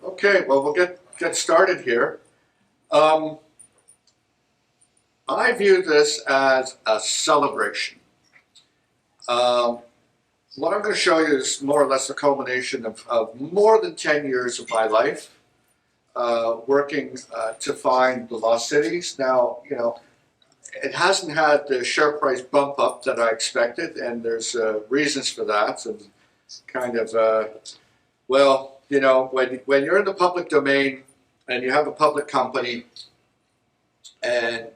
Okay, well, we'll get started here. I view this as a celebration. What I'm going to show you is more or less a culmination of more than 10 years of my life working to find the lost cities. Now, you know, it hasn't had the share price bump up that I expected, and there's reasons for that. And kind of, well, you know, when you're in the public domain and you have a public company and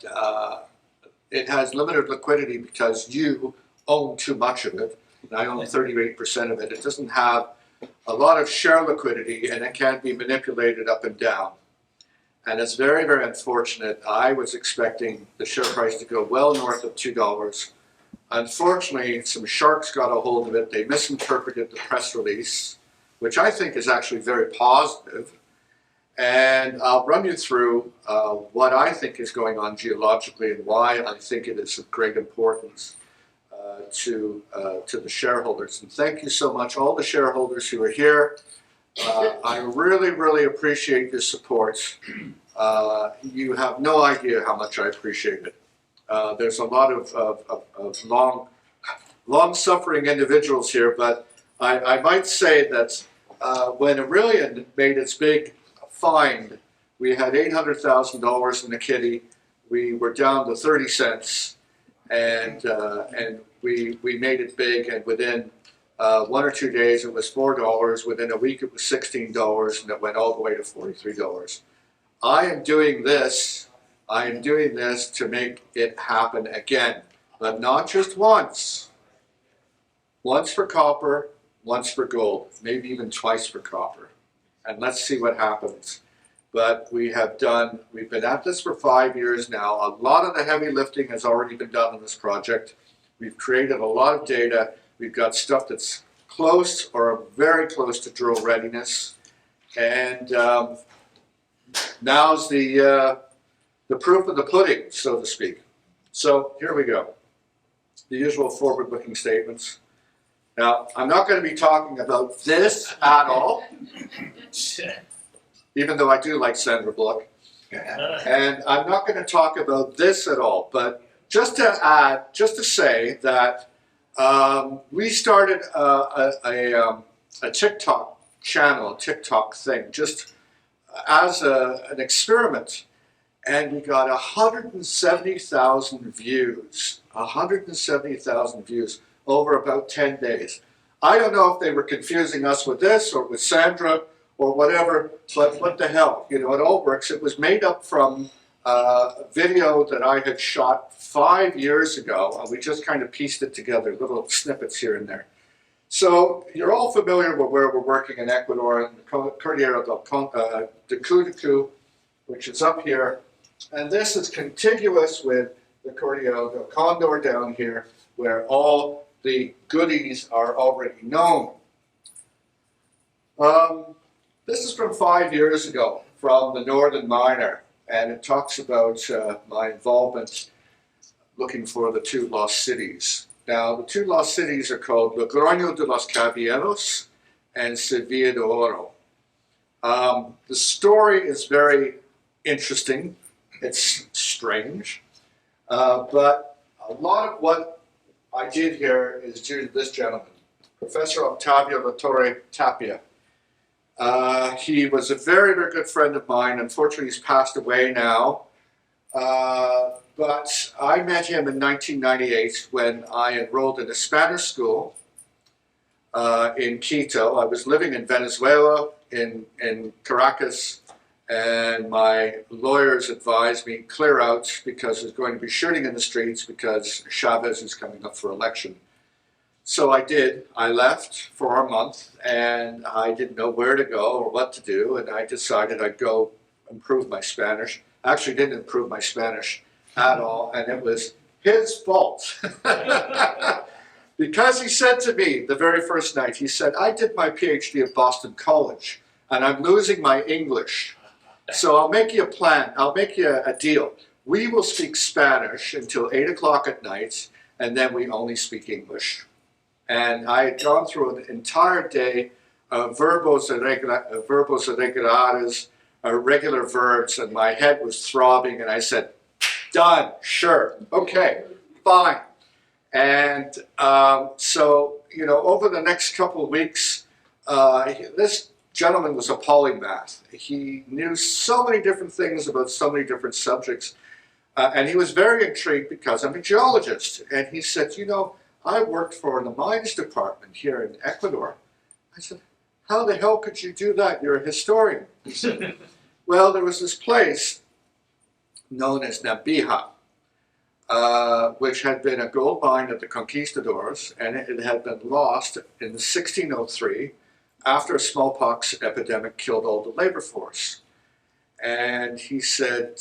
it has limited liquidity because you own too much of it, and I own 38% of it, it doesn't have a lot of share liquidity and it can't be manipulated up and down. And it's very, very unfortunate. I was expecting the share price to go well north of $2. Unfortunately, some sharks got a hold of it. They misinterpreted the press release, which I think is actually very positive. And I'll run you through what I think is going on geologically and why I think it is of great importance to the shareholders. And thank you so much, all the shareholders who are here. I really, really appreciate your support. You have no idea how much I appreciate it. There's a lot of long-suffering individuals here, but I might say that when Aurania made its big find, we had $800,000 in the kitty. We were down to 30 cents, and we made it big, and within 1 or 2 days it was $4. Within a week it was $16, and it went all the way to $43. I am doing this to make it happen again, but not just once. Once for copper, once for gold, maybe even twice for copper. And let's see what happens. But we've been at this for 5 years now. A lot of the heavy lifting has already been done on this project. We've created a lot of data. We've got stuff that's close or very close to drill readiness. And now's the proof of the pudding, so to speak. So here we go. The usual forward-looking statements. Now, I'm not going to be talking about this at all, even though I do like Sandra Bullock. And I'm not going to talk about this at all, but just to say that we started a TikTok channel, a TikTok thing, just as an experiment. And we got 170,000 views, 170,000 views over about 10 days. I don't know if they were confusing us with this or with Sandra or whatever, but what the hell, you know, it all works. It was made up from a video that I had shot 5 years ago, and we just kind of pieced it together, little snippets here and there. So you're all familiar with where we're working in Ecuador, in the Cordillera de Cutucu, which is up here. And this is contiguous with the Cordillera del Condor down here, where all the goodies are already known. This is from 5 years ago, from the Northern Miner, and it talks about my involvement looking for the 2 lost cities. Now, the 2 lost cities are called Logroño de los Caballeros and Sevilla de Oro. The story is very interesting. It's strange, but a lot of what I did here is due to this gentleman, Professor Octavio La Torre Tapia. He was a very, very good friend of mine. Unfortunately, he's passed away now. But I met him in 1998 when I enrolled in a Spanish school in Quito. I was living in Venezuela, in Caracas, and my lawyers advised me clear out because there's going to be shooting in the streets because Chavez is coming up for election. So I did. I left for a month, and I didn't know where to go or what to do, and I decided I'd go improve my Spanish. I actually didn't improve my Spanish at all, and it was his fault. Because he said to me the very first night, he said, I did my PhD at Boston College, and I'm losing my English. So I'll make you a plan. I'll make you a deal. We will speak Spanish until 8 o'clock at night, and then we only speak English. And I had gone through an entire day verbos irregulares, regular verbs, and my head was throbbing, and I said, done, sure, okay, fine. And so, you know, over the next couple of weeks, this gentleman was a polymath. He knew so many different things about so many different subjects. And he was very intrigued because I'm a geologist. And he said, you know, I worked for the mines department here in Ecuador. I said, how the hell could you do that? You're a historian. He said, well, there was this place known as Nambija, which had been a gold mine of the conquistadors, and it had been lost in 1603 after a smallpox epidemic killed all the labor force. And he said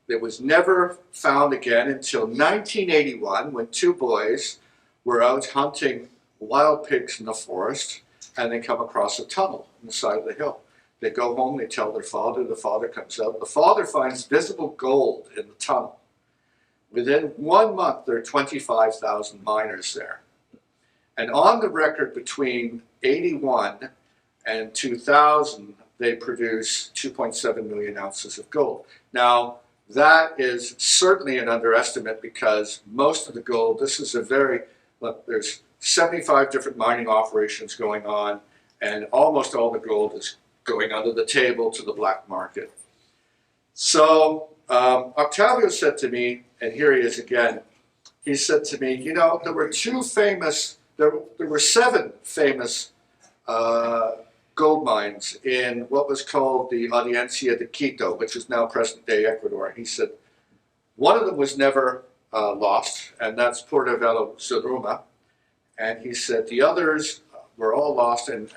it was never found again until 1981, when two boys were out hunting wild pigs in the forest, and they come across a tunnel on the side of the hill. They go home, they tell their father, the father comes out. The father finds visible gold in the tunnel. Within 1 month, there are 25,000 miners there. And on the record between 81 and 2000, they produce 2.7 million ounces of gold. Now, that is certainly an underestimate because most of the gold, this is a very, look, there's 75 different mining operations going on, and almost all the gold is going under the table to the black market. So Octavio said to me, and here he is again, he said to me, you know, there were there were 7 famous gold mines in what was called the Audiencia de Quito, which is now present-day Ecuador. He said, one of them was never lost, and that's Portobello Zoruma. And he said the others were all lost, and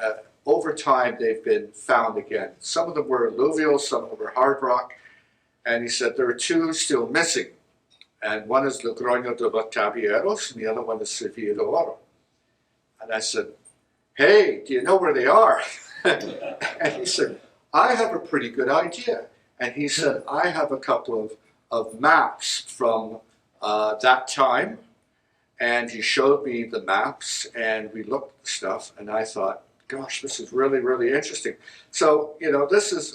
over time they've been found again. Some of them were alluvial, some of them were hard rock, and he said there are 2 still missing. And one is Logroño de los Caballeros, and the other one is Sevilla de Oro. And I said, hey, do you know where they are? And he said, I have a pretty good idea. And he said, I have a couple of maps from that time. And he showed me the maps, and we looked at the stuff, and I thought, gosh, this is really, really interesting. So, you know,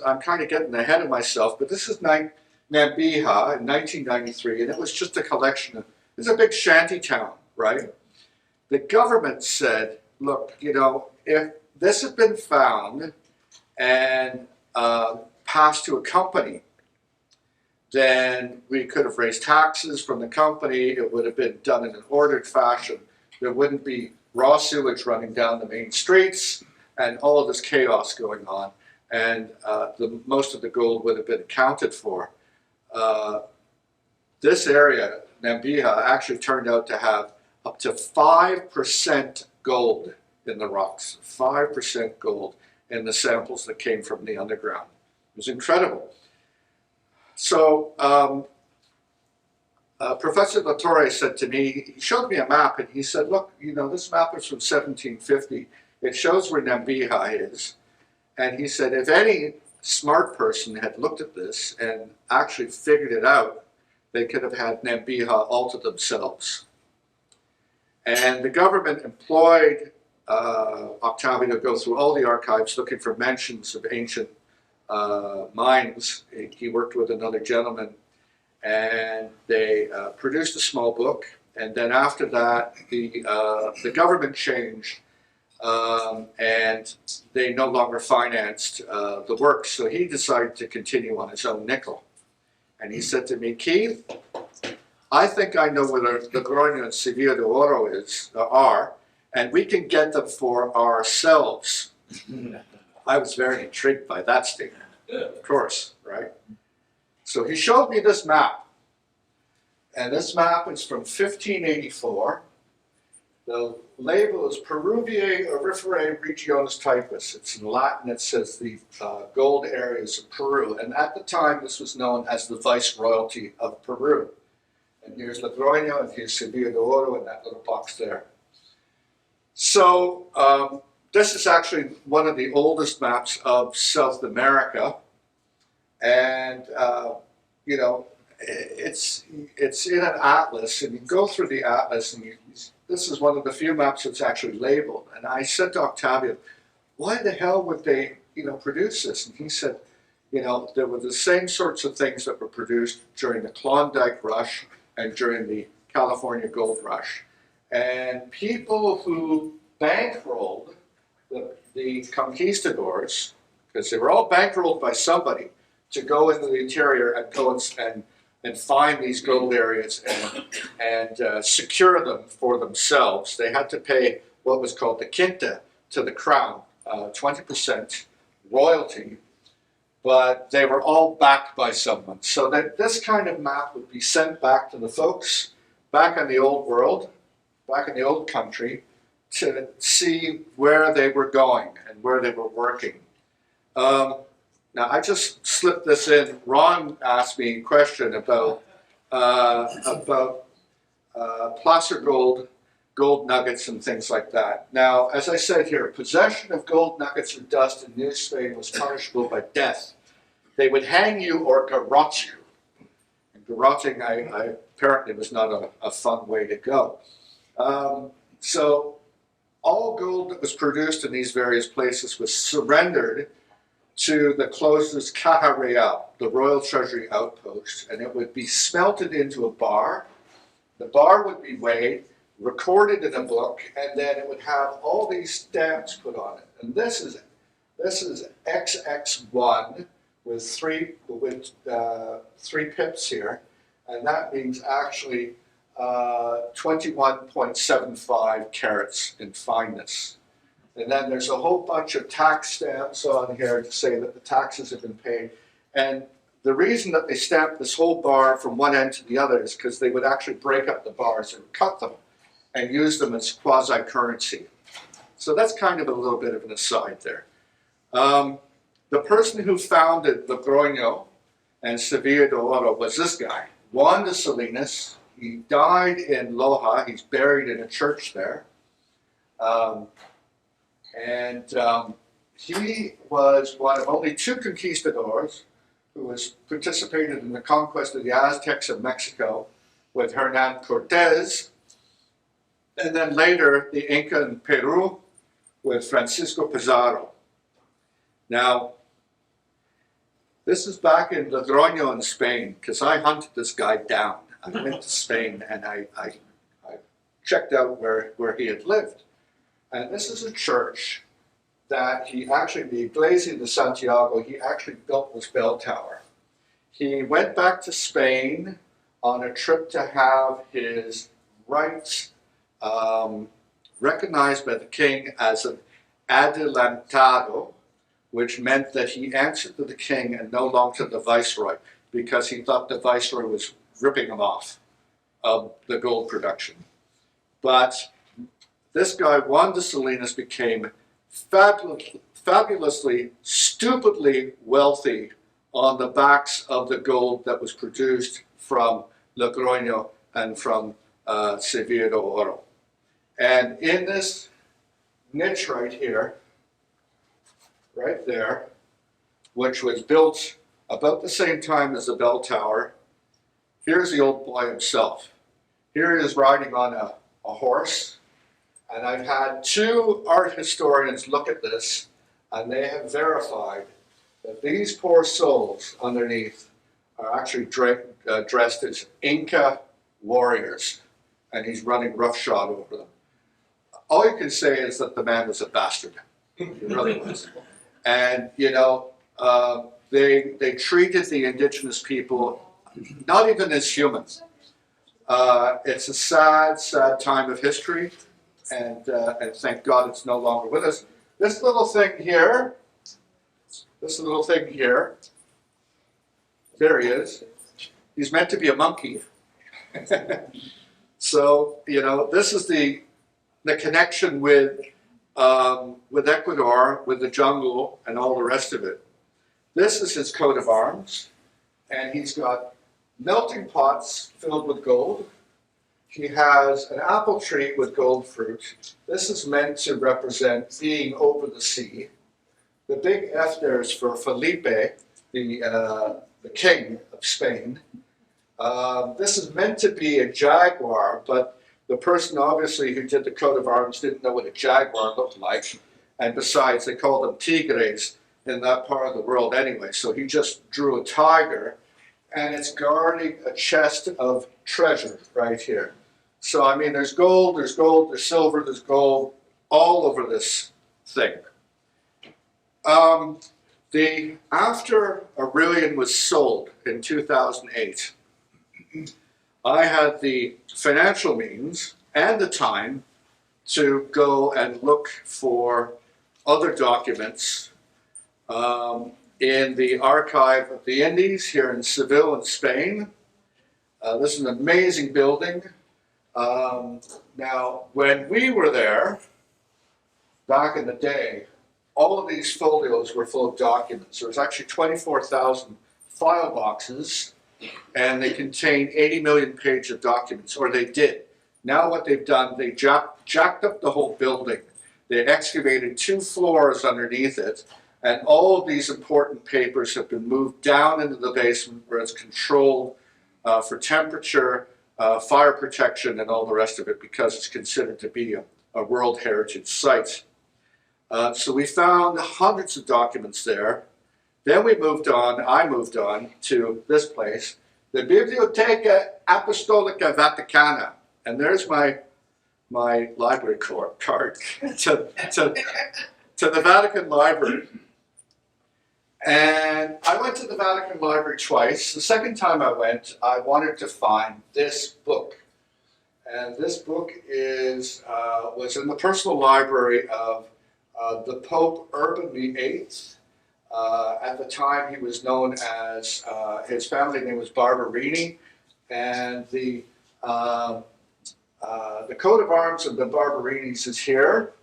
I'm kind of getting ahead of myself, but this is Nambija in 1993, and it was just a collection of, it's a big shanty town, right? The government said, look, you know, if this had been found and passed to a company, then we could have raised taxes from the company. It would have been done in an ordered fashion. There wouldn't be raw sewage running down the main streets and all of this chaos going on. And most of the gold would have been accounted for. This area, Nambija, actually turned out to have up to 5% gold in the rocks, 5% gold in the samples that came from the underground. It was incredible. So Professor Latorre said to me, he showed me a map, and he said, look, you know, this map is from 1750. It shows where Nambija is. And he said, if any smart person had looked at this and actually figured it out, they could have had Nambija all to themselves. And the government employed Octavio to go through all the archives looking for mentions of ancient mines. He worked with another gentleman, and they produced a small book. And then after that, the government changed, and they no longer financed the work. So he decided to continue on his own nickel. And he said to me, Keith, I think I know where the Logroño and Sevilla de Oro are, and we can get them for ourselves. I was very intrigued by that statement, of course, right? So he showed me this map. And this map is from 1584. The label is Peruviae Auriferae Regiones Typus. It's in Latin. It says the gold areas of Peru. And at the time, this was known as the Viceroyalty of Peru. And here's Logroño, and here's Sevilla de Oro in that little box there. So this is actually one of the oldest maps of South America. And, you know, it's in an atlas, and you go through the atlas, and this is one of the few maps that's actually labeled. And I said to Octavio, why the hell would they, produce this? And he said, there were the same sorts of things that were produced during the Klondike Rush and during the California Gold Rush. And people who bankrolled the conquistadors, because they were all bankrolled by somebody, to go into the interior and go and find these gold areas and secure them for themselves. They had to pay what was called the quinta to the crown, 20% royalty, but they were all backed by someone. So that this kind of map would be sent back to the folks back in the old world, back in the old country, to see where they were going and where they were working. Now, I just slipped this in. Ron asked me a question about placer gold nuggets and things like that. Now, as I said here, possession of gold nuggets or dust in New Spain was punishable by death. They would hang you or garrote you. And garroting, I apparently was not a fun way to go. So all gold that was produced in these various places was surrendered to the closest Caja Real, the Royal Treasury outpost, and it would be smelted into a bar. The bar would be weighed, recorded in a book, and then it would have all these stamps put on it. And this is XX1 with three pips here, and that means actually 21.75 carats in fineness. And then there's a whole bunch of tax stamps on here to say that the taxes have been paid. And the reason that they stamped this whole bar from one end to the other is because they would actually break up the bars and cut them and use them as quasi-currency. So that's kind of a little bit of an aside there. The person who founded Logroño and Sevilla de Oro was this guy, Juan de Salinas. He died in Loja. He's buried in a church there. He was one of only two conquistadors who participated in the conquest of the Aztecs of Mexico with Hernan Cortez, and then later the Inca in Peru with Francisco Pizarro. Now, this is back in Logroño in Spain, because I hunted this guy down. I went to Spain and I checked out where he had lived. And this is a church that the Iglesia de Santiago, he actually built this bell tower. He went back to Spain on a trip to have his rights recognized by the king as an adelantado, which meant that he answered to the king and no longer to the viceroy, because he thought the viceroy was ripping him off of the gold production. But this guy, Juan de Salinas, became fabulously, stupidly wealthy on the backs of the gold that was produced from Logroño and from Sevilla de Oro. And in this niche right here, right there, which was built about the same time as the bell tower, here's the old boy himself. Here he is riding on a horse. And I've had two art historians look at this, and they have verified that these poor souls underneath are actually dressed as Inca warriors, and he's running roughshod over them. All you can say is that the man was a bastard. He really was. And, they treated the indigenous people not even as humans. It's a sad, sad time of history. And thank God it's no longer with us. This little thing here, there he is. He's meant to be a monkey. So, this is the connection with Ecuador, with the jungle, and all the rest of it. This is his coat of arms, and he's got melting pots filled with gold. He has an apple tree with gold fruit. This is meant to represent being over the sea. The big F there is for Felipe, the king of Spain. This is meant to be a jaguar, but the person obviously who did the coat of arms didn't know what a jaguar looked like. And besides, they call them tigres in that part of the world anyway. So he just drew a tiger, and it's guarding a chest of treasure right here. So, I mean, there's gold, there's silver, there's gold all over this thing. After Aurelian was sold in 2008, I had the financial means and the time to go and look for other documents in the Archive of the Indies here in Seville in Spain. This is an amazing building. Now, when we were there, back in the day, all of these folios were full of documents. There was actually 24,000 file boxes, and they contain 80 million pages of documents, or they did. Now what they've done, they jacked up the whole building. They excavated 2 floors underneath it, and all of these important papers have been moved down into the basement where it's controlled for temperature, fire protection, and all the rest of it, because it's considered to be a World Heritage Site. So we found hundreds of documents there. Then I moved on to this place, the Biblioteca Apostolica Vaticana. And there's my library card to the Vatican Library. And I went to the Vatican Library twice. The second time I went, I wanted to find this book. And this book was in the personal library of the Pope Urban VIII. At the time, he was known as, his family name was Barberini, and the coat of arms of the Barberinis is here,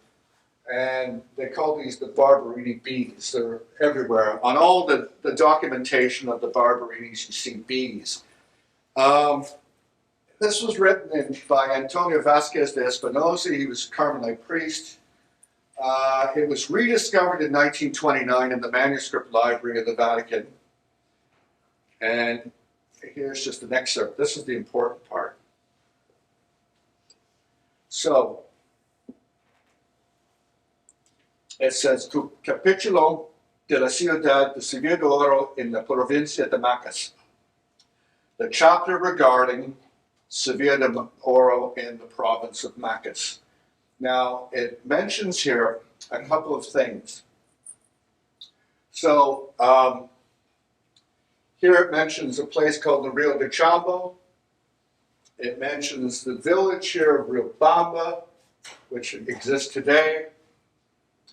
and they call these the Barberini bees. They're everywhere. On all the documentation of the Barberinis, you see bees. This was written by Antonio Vasquez de Espinosa. He was a Carmelite priest. It was rediscovered in 1929 in the manuscript library of the Vatican. And here's just an excerpt. This is the important part. So, it says, Capítulo de la ciudad de Sevilla de Oro in la provincia de Macas. The chapter regarding Sevilla de Oro in the province of Macas. Now, it mentions here a couple of things. So, here it mentions a place called the Rio de Chambo. It mentions the village here of Riobamba, which exists today.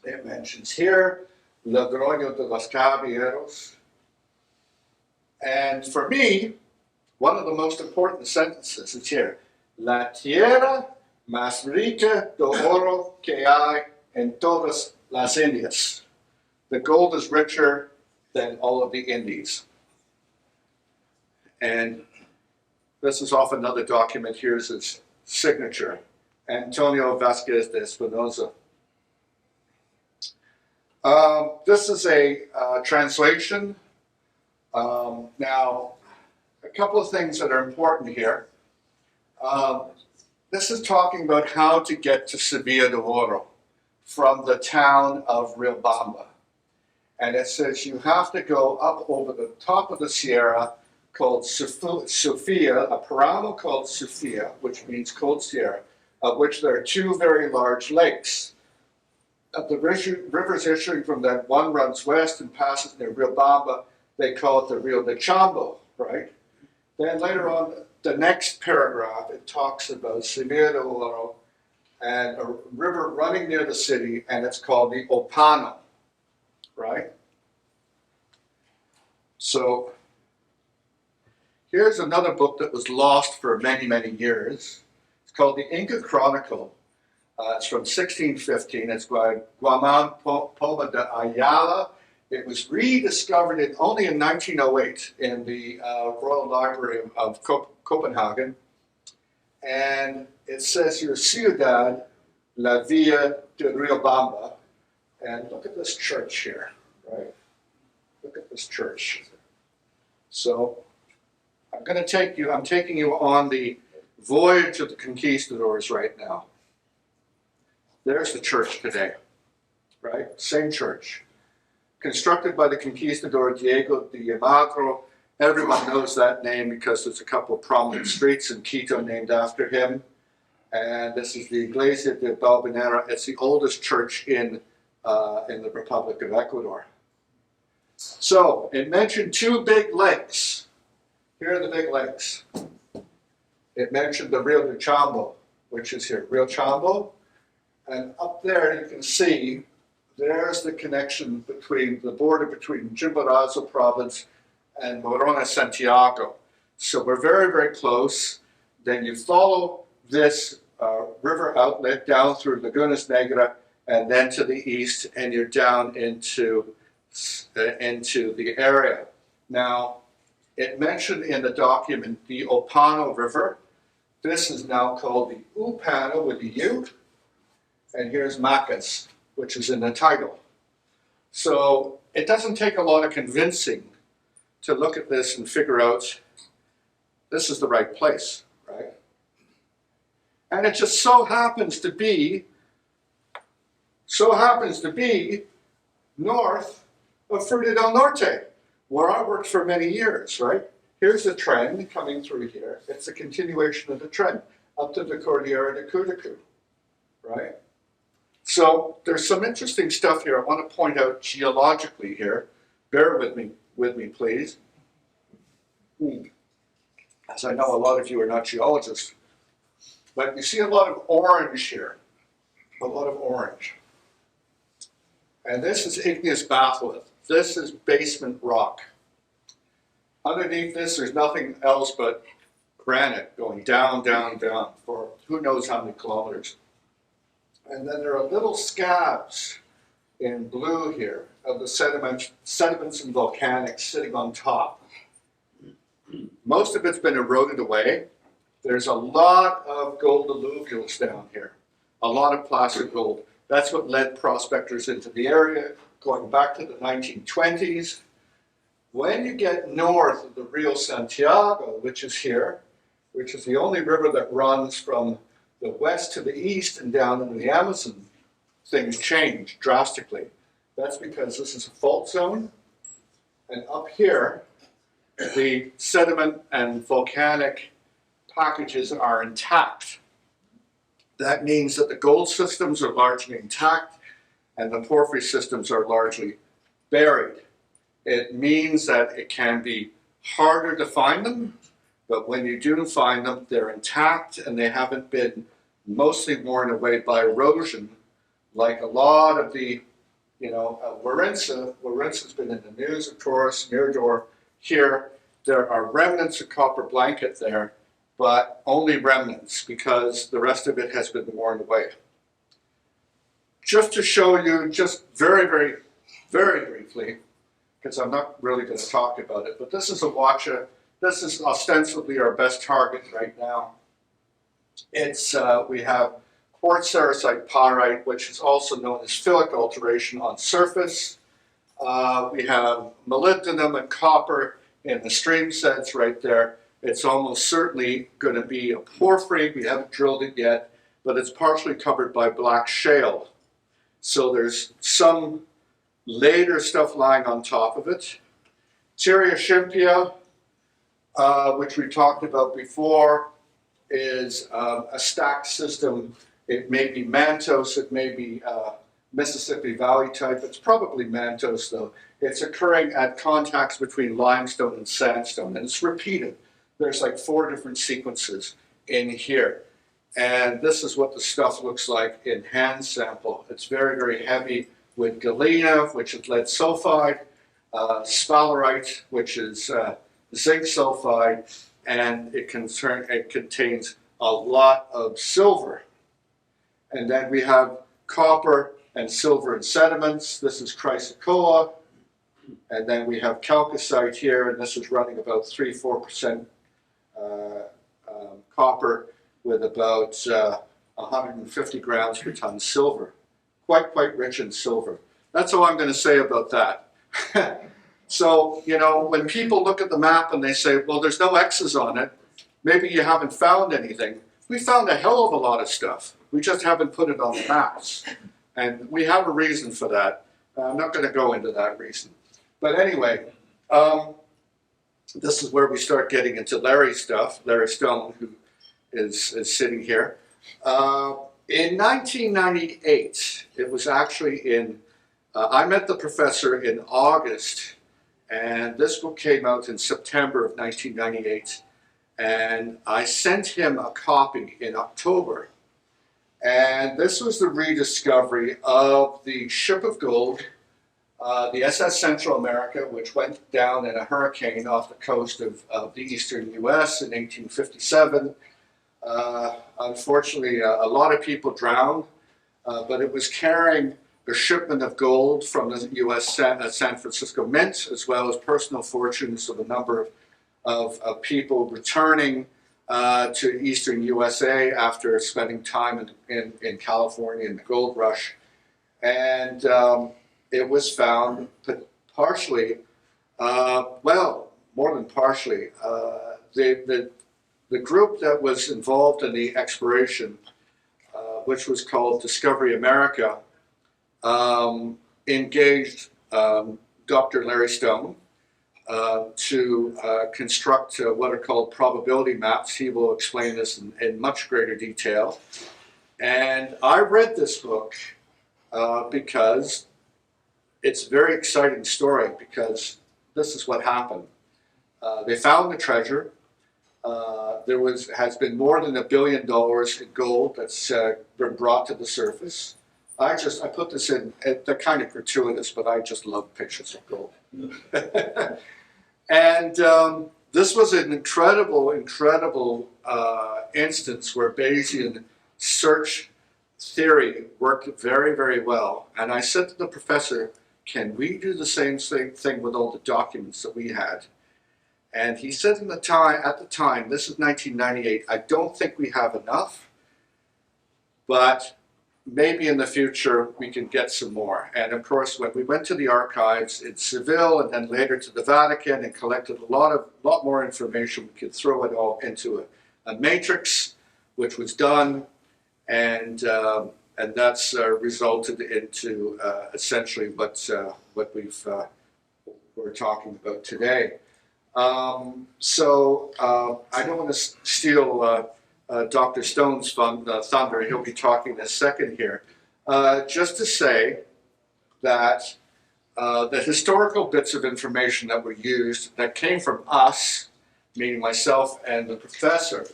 It mentions here Ladroño de los Caballeros. And for me, one of the most important sentences is here. La tierra más rica de oro que hay en todas las Indias. The gold is richer than all of the Indies. And this is off another document. Here's his signature. Antonio Vasquez de Espinosa. This is a translation. Now, a couple of things that are important here. This is talking about how to get to Sevilla de Oro from the town of Riobamba. And it says you have to go up over the top of the sierra called Sofia, a paramo called Sofia, which means cold sierra, of which there are 2 very large lakes. The rivers issuing from that, one runs west and passes near Riobamba. They call it the Rio de Chambo, right? Then later on, the next paragraph, it talks about Sevilla de Oro and a river running near the city, and it's called the Opano, right? So here's another book that was lost for many, many years. It's called the Inca Chronicle. It's from 1615. It's by Guaman Poma de Ayala. It was rediscovered only in 1908 in the Royal Library of Copenhagen. And it says here, Ciudad, la Villa de Riobamba. And look at this church here, right? Look at this church. So I'm taking you on the voyage of the conquistadors right now. There's the church today. right? Same church. Constructed by the conquistador Diego de Almagro. Everyone knows that name because there's a couple of prominent streets in Quito named after him. And this is the Iglesia de Balvanera. It's the oldest church in the Republic of Ecuador. So it mentioned two big lakes. Here are the big lakes. It mentioned the Rio de Chambo, which is here, Rio Chambo. And up there you can see there's the connection between the border between Chimborazo province and Morona, Santiago. So we're very, very close. Then you follow this river outlet down through Lagunas Negra and then to the east, and you're down into the area. Now, it mentioned in the document the Opano River. This is now called the Upano with the U. And here's Macas, which is in the title. So it doesn't take a lot of convincing to look at this and figure out this is the right place, right? And it just so happens to be north of Fruta del Norte, where I worked for many years, right? Here's the trend coming through here. It's a continuation of the trend up to the Cordillera de Cutucu, right? So there's some interesting stuff here I want to point out geologically here. Bear with me, please. As I know a lot of you are not geologists, but you see a lot of orange here, a lot of orange. And this is igneous batholith. This is basement rock. Underneath this, there's nothing else but granite going down, down, down for who knows how many kilometers. And then there are little scabs in blue here of the sediments and volcanics sitting on top. Most of it's been eroded away. There's a lot of gold alluvials down here, a lot of placer gold. That's what led prospectors into the area, going back to the 1920s. When you get north of the Rio Santiago, which is here, which is the only river that runs from the west to the east and down into the Amazon, things change drastically. That's because this is a fault zone, and up here, the sediment and volcanic packages are intact. That means that the gold systems are largely intact and the porphyry systems are largely buried. It means that it can be harder to find them, but when you do find them, they're intact and they haven't been mostly worn away by erosion, like a lot of the, Warinsa has been in the news, of course, Mirador. Here, there are remnants of copper blanket there, but only remnants because the rest of it has been worn away. Just to show you, just very, very, very briefly, because I'm not really going to talk about it, but this is a Wacha. This is ostensibly our best target right now. It's we have quartz sericite pyrite, which is also known as phyllic alteration on surface. We have molybdenum and copper in the stream sets right there. It's almost certainly going to be a porphyry. We haven't drilled it yet, but it's partially covered by black shale. So there's some later stuff lying on top of it. Tyria which we talked about before, is a stacked system. It may be Mantos, it may be Mississippi Valley type. It's probably Mantos though. It's occurring at contacts between limestone and sandstone, and it's repeated. There's like 4 different sequences in here. And this is what the stuff looks like in hand sample. It's very, very heavy with galena, which is lead sulfide, sphalerite, which is zinc sulfide, and it contains a lot of silver. And then we have copper and silver in sediments. This is chrysocolla. And then we have chalcocite here, and this is running about 3-4% copper with about 150 grams per ton silver. Quite rich in silver. That's all I'm going to say about that. So, when people look at the map and they say, well, there's no X's on it, maybe you haven't found anything. We found a hell of a lot of stuff. We just haven't put it on the maps. And we have a reason for that. I'm not going to go into that reason. But anyway, this is where we start getting into Larry's stuff, Larry Stone, who is sitting here. In 1998, it was actually in, I met the professor in August, and this book came out in September of 1998, and I sent him a copy in October. And this was the rediscovery of the ship of gold, the SS Central America, which went down in a hurricane off the coast of the eastern US in 1857. Unfortunately, a lot of people drowned, but it was carrying a shipment of gold from the US San Francisco Mint, as well as personal fortunes of a number of people returning to eastern USA after spending time in California in the gold rush. And it was found partially, well, more than partially, the group that was involved in the exploration, which was called Discovery America, engaged Dr. Larry Stone to construct what are called probability maps. He will explain this in much greater detail. And I read this book because it's a very exciting story, because this is what happened. They found the treasure. There has been more than $1 billion in gold that's been brought to the surface. I put this in, they're kind of gratuitous, but I just love pictures of gold. And this was an incredible instance where Bayesian search theory worked very, very well. And I said to the professor, can we do the same thing with all the documents that we had? And he said at the time, this is 1998, I don't think we have enough, but maybe in the future we can get some more. And of course, when we went to the archives in Seville and then later to the Vatican and collected a lot more information, we could throw it all into a matrix, which was done, and that's resulted into essentially what we're talking about today. So I don't want to steal Dr. Stone's thunder. He'll be talking in a second here. Just to say that the historical bits of information that were used that came from us, meaning myself and the professor,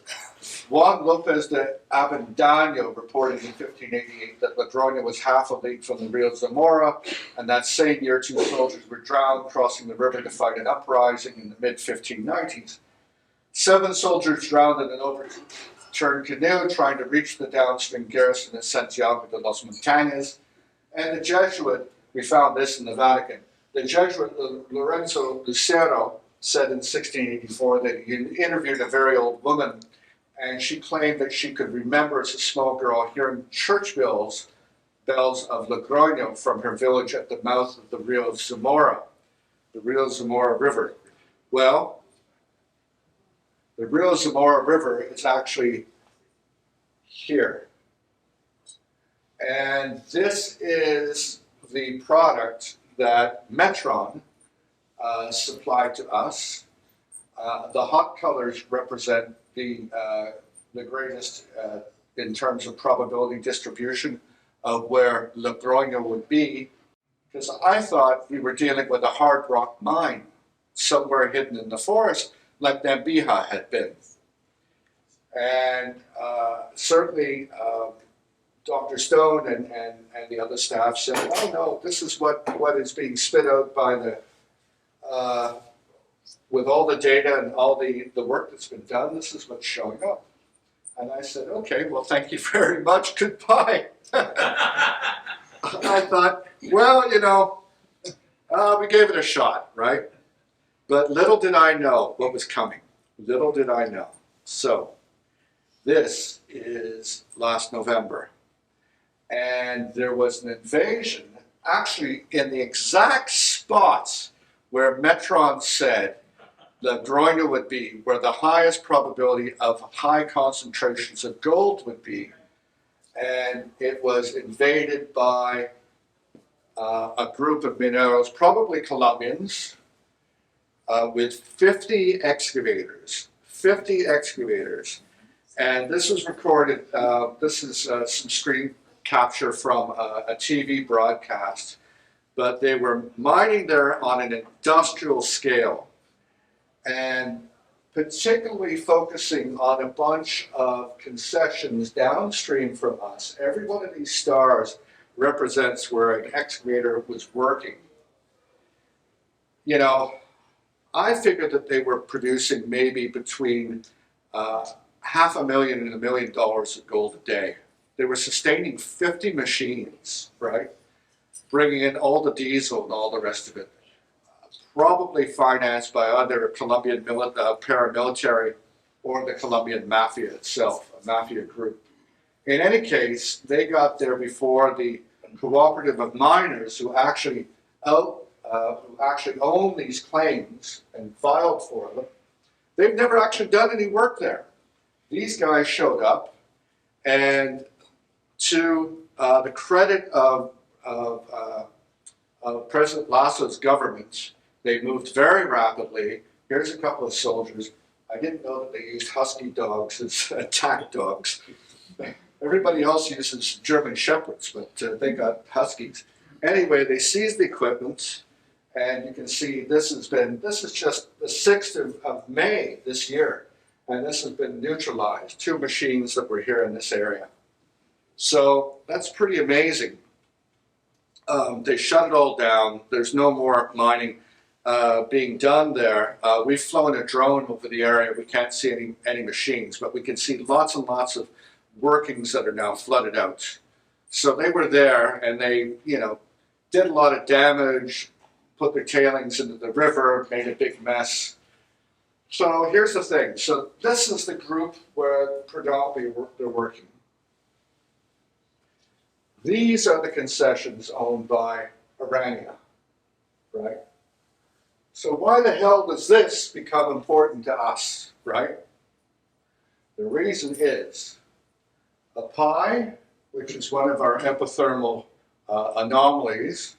Juan Lopez de Avendaño reported in 1588 that Logroño was half a league from the Rio Zamora, and that same year 2 soldiers were drowned crossing the river to fight an uprising in the mid-1590s. 7 soldiers drowned in an overturned canoe trying to reach the downstream garrison at Santiago de los Montañas. And the Jesuit, we found this in the Vatican, the Jesuit Lorenzo Lucero said in 1684 that he interviewed a very old woman, and she claimed that she could remember as a small girl hearing church bells of Logroño from her village at the mouth of the Rio Zamora, the Rio Zamora River. Well, the Rio Zamora River is actually here. And this is the product that Metron supplied to us. The hot colors represent the greatest in terms of probability distribution of where Logroño would be, because I thought we were dealing with a hard rock mine somewhere hidden in the forest, like Nambija had been. And certainly Dr. Stone and the other staff said, oh no, this is what is being spit out by the with all the data and all the work that's been done, this is what's showing up. And I said, okay, well, thank you very much, goodbye. I thought, well, you know, we gave it a shot, right? But little did I know what was coming. Little did I know. So this is last November. And there was an invasion, actually in the exact spots where Metron said Logroño would be, where the highest probability of high concentrations of gold would be. and it was invaded by a group of mineros, probably Colombians, with 50 excavators. 50 excavators. And this was recorded, this is some screen capture from a TV broadcast, but they were mining there on an industrial scale, and particularly focusing on a bunch of concessions downstream from us. Every one of these stars represents where an excavator was working. You know, I figured that they were producing maybe between $500,000 and $1 million of gold a day. They were sustaining 50 machines, right? Bringing in all the diesel and all the rest of it. Probably financed by either a Colombian paramilitary or the Colombian mafia itself, a mafia group. In any case, they got there before the cooperative of miners who actually own these claims and filed for them. They've never actually done any work there. These guys showed up, and to the credit of President Lasso's government, they moved very rapidly. Here's a couple of soldiers. I didn't know that they used husky dogs as attack dogs. Everybody else uses German shepherds, but they got huskies. Anyway, they seized the equipment, and you can see this is just the 6th of May this year, and this has been neutralized. 2 machines that were here in this area. So that's pretty amazing. They shut it all down. There's no more mining being done there. We've flown a drone over the area. We can't see any machines, but we can see lots and lots of workings that are now flooded out. So they were there, and they, did a lot of damage, put their tailings into the river, made a big mess. So here's the thing. So this is the group where predominantly they're working. These are the concessions owned by Aurania, right? So why the hell does this become important to us, right? The reason is Apai, which is one of our epithermal anomalies,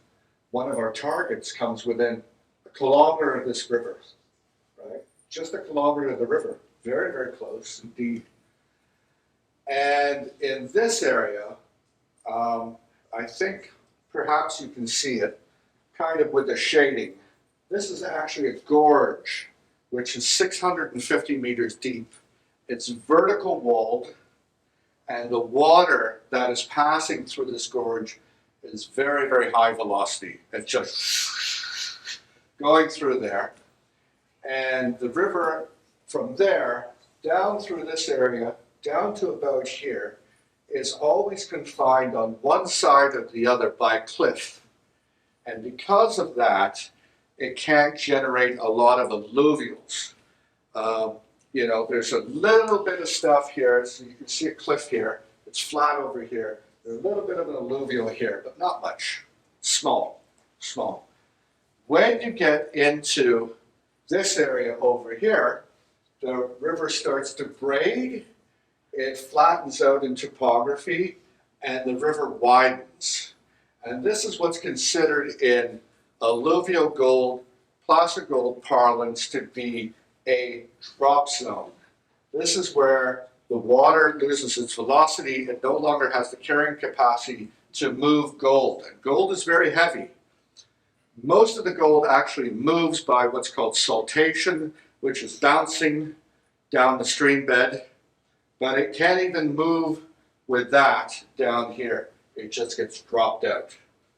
one of our targets comes within a kilometer of this river, right? Just a kilometer of the river, very, very close indeed. And in this area, I think perhaps you can see it kind of with the shading. This is actually a gorge, which is 650 meters deep. It's vertical walled, and the water that is passing through this gorge is very, very high velocity. It's just going through there. And the river from there down through this area, down to about here, is always confined on one side or the other by a cliff. And because of that, it can't generate a lot of alluvials. There's a little bit of stuff here, so you can see a cliff here. It's flat over here. There's a little bit of an alluvial here, but not much. Small. When you get into this area over here, the river starts to grade, it flattens out in topography, and the river widens. And this is what's considered in alluvial gold, placer gold parlance to be a drop zone. This is where the water loses its velocity. It no longer has the carrying capacity to move gold. And gold is very heavy. Most of the gold actually moves by what's called saltation, which is bouncing down the stream bed. But it can't even move with that down here. It just gets dropped out.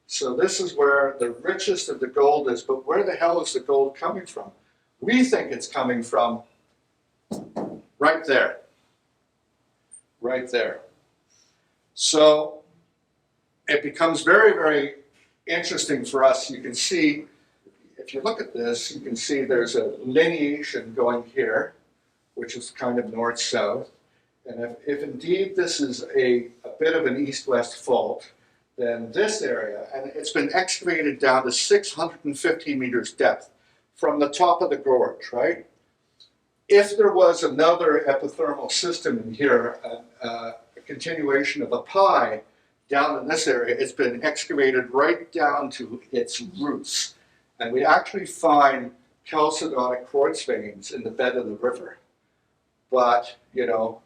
So this is where the richest of the gold is, but where the hell is the gold coming from? We think it's coming from right there. Right there. So it becomes very, very interesting for us. You can see, if you look at this, you can see there's a lineation going here, which is kind of north-south. And if indeed this is a bit of an east-west fault, then this area, and it's been excavated down to 650 meters depth from the top of the gorge, right? If there was another epithermal system in here, a continuation of a pie down in this area. It's been excavated right down to its roots. And we actually find chalcedonic quartz veins in the bed of the river. But, you know,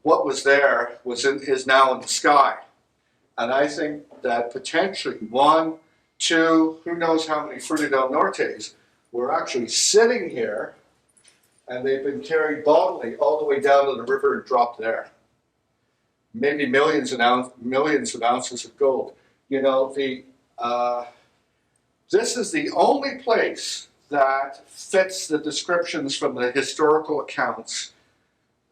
what was there is now in the sky. And I think that potentially 1, 2, who knows how many Fruta del Nortes were actually sitting here, and they've been carried bodily all the way down to the river and dropped there. Maybe millions of ounces of gold. You know, this is the only place that fits the descriptions from the historical accounts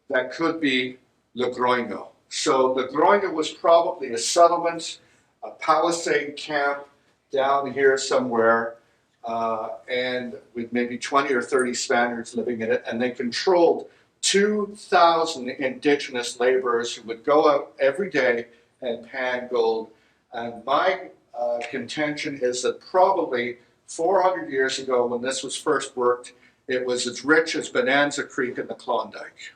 that could be Logroño. So Logroño was probably a settlement, a palisade camp down here somewhere, and with maybe 20 or 30 Spaniards living in it, and they controlled 2,000 indigenous laborers who would go out every day and pan gold. And my contention is that probably 400 years ago, when this was first worked, it was as rich as Bonanza Creek in the Klondike.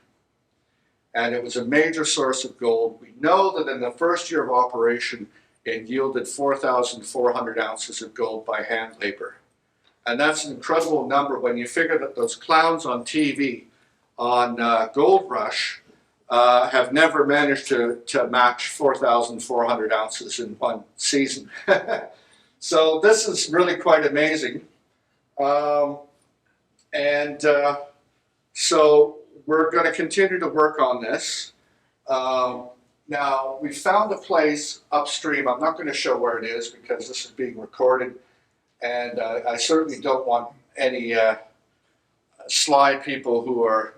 And it was a major source of gold. We know that in the first year of operation, it yielded 4,400 ounces of gold by hand labor. And that's an incredible number when you figure that those clowns on TV on Gold Rush have never managed to match 4,400 ounces in one season. So this is really quite amazing. So we're going to continue to work on this. Now, we found a place upstream. I'm not going to show where it is because this is being recorded, and I certainly don't want any sly people who are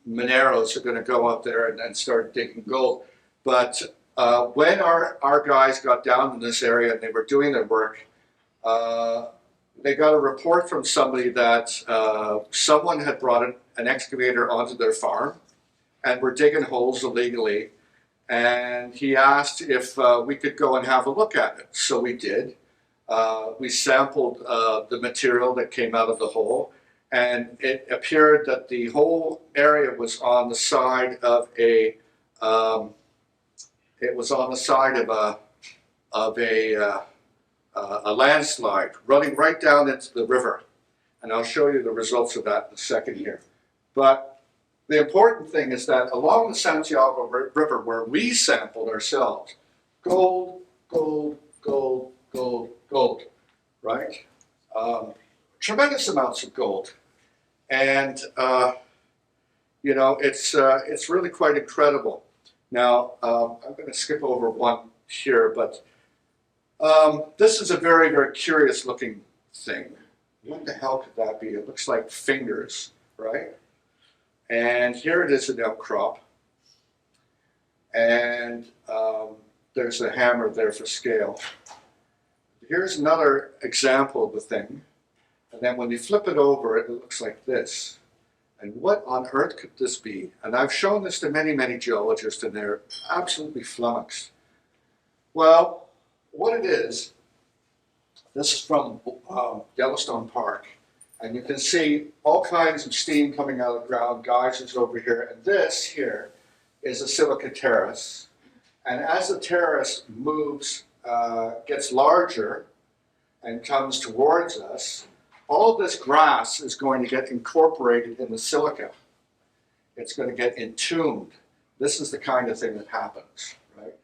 mineros are going to go out there and start digging gold. But when our guys got down in this area and they were doing their work, they got a report from somebody that someone had brought an excavator onto their farm and were digging holes illegally. And he asked if we could go and have a look at it. So we did. We sampled the material that came out of the hole, and it appeared that the whole area was on the side of a landslide running right down into the river. And I'll show you the results of that in a second here. But the important thing is that along the Santiago River, where we sampled ourselves, gold, gold, gold, gold, gold, right? Tremendous amounts of gold. And, you know, it's really quite incredible. Now, I'm going to skip over one here, but this is a very, very curious looking thing. What the hell could that be? It looks like fingers, right? And here it is, an outcrop. And there's a hammer there for scale. Here's another example of the thing. And then when you flip it over, it looks like this. And what on earth could this be? And I've shown this to many, many geologists, and they're absolutely flummoxed. Well, what it is, this is from Yellowstone Park. And you can see all kinds of steam coming out of the ground, geysers over here. And this here is a Silica Terrace. And as the terrace moves, gets larger and comes towards us, all this grass is going to get incorporated in the silica. It's going to get entombed. This is the kind of thing that happens, right?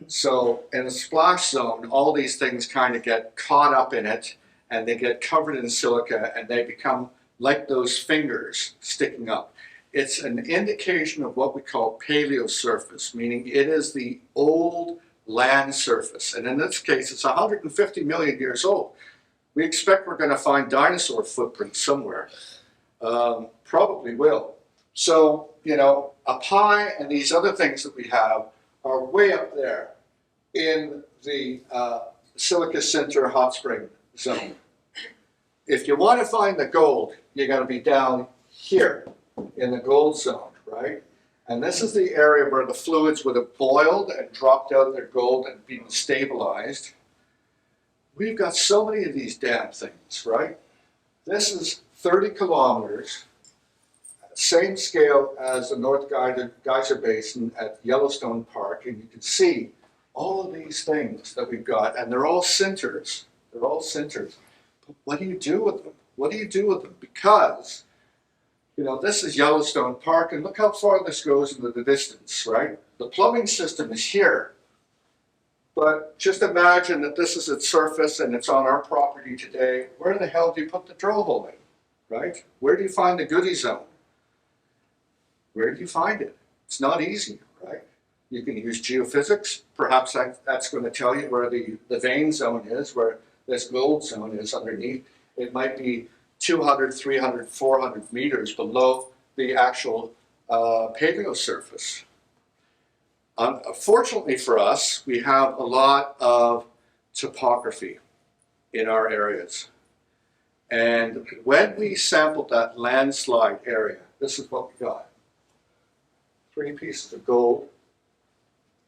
So in the splash zone, all these things kind of get caught up in it, and they get covered in silica, and they become like those fingers sticking up. It's an indication of what we call paleosurface, meaning it is the old land surface. And in this case, it's 150 million years old. We expect we're going to find dinosaur footprints somewhere. Probably will. So, you know, a pie and these other things that we have are way up there in the Silica Center hot spring zone. If you want to find the gold, you got to be down here in the gold zone, right? And this is the area where the fluids would have boiled and dropped out their gold and been stabilized. We've got so many of these damn things, right? This is 30 kilometers, same scale as the North Geyser Basin at Yellowstone Park, and you can see all of these things that we've got, and they're all centers. They're all centers. But what do you do with them? What do you do with them? Because, you know, this is Yellowstone Park, and look how far this goes into the distance, right? The plumbing system is here. But just imagine that this is its surface and it's on our property today. Where the hell do you put the drill hole in, right? Where do you find the goodie zone? Where do you find it? It's not easy, right? You can use geophysics. Perhaps that's going to tell you where the vein zone is, where this gold zone is underneath. It might be 200, 300, 400 meters below the actual paleo surface. Fortunately for us, we have a lot of topography in our areas. And when we sampled that landslide area, this is what we got. 3 pieces of gold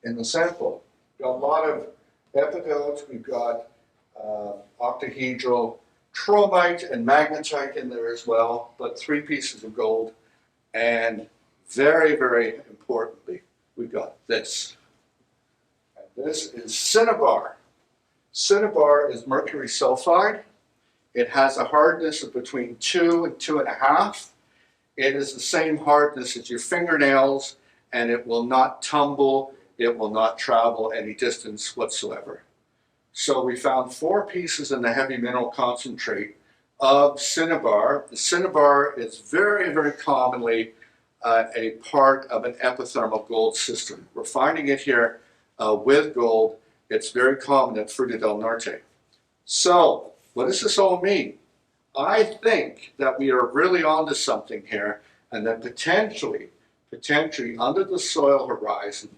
in the sample. We've got a lot of epidotes. We've got octahedral chromite and magnetite in there as well, but 3 pieces of gold. And very, very importantly, we've got this. And this is cinnabar. Cinnabar is mercury sulfide. It has a hardness of between 2 and 2.5. It is the same hardness as your fingernails, and it will not tumble. It will not travel any distance whatsoever. So we found 4 pieces in the heavy mineral concentrate of cinnabar. The cinnabar is very, very commonly a part of an epithermal gold system. We're finding it here with gold. It's very common at Fruta del Norte. So what does this all mean? I think that we are really onto something here, and that potentially under the soil horizon,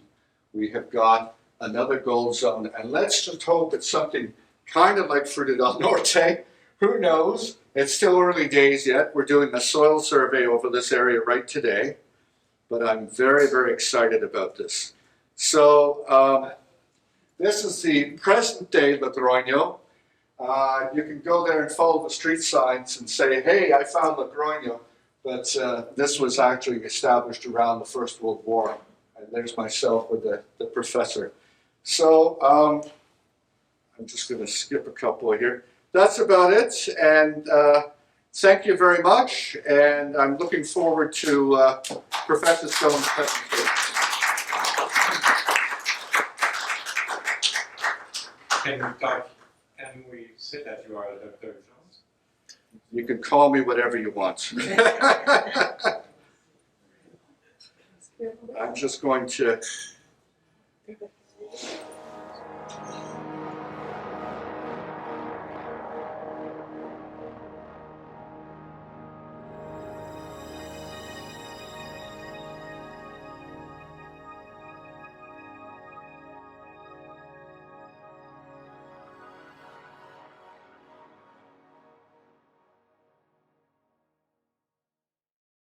we have got another gold zone. And let's just hope it's something kind of like Fruta del Norte. Who knows? It's still early days yet. We're doing a soil survey over this area right today. But I'm very, very excited about this. So this is the present day Logroño. You can go there and follow the street signs and say, hey, I found Logroño. But this was actually established around the First World War. And there's myself with the professor. So I'm just going to skip a couple here. That's about it. And thank you very much. And I'm looking forward to Professor Stone's presentation. Can we say that you are Dr. Jones? You can call me whatever you want. I'm just going to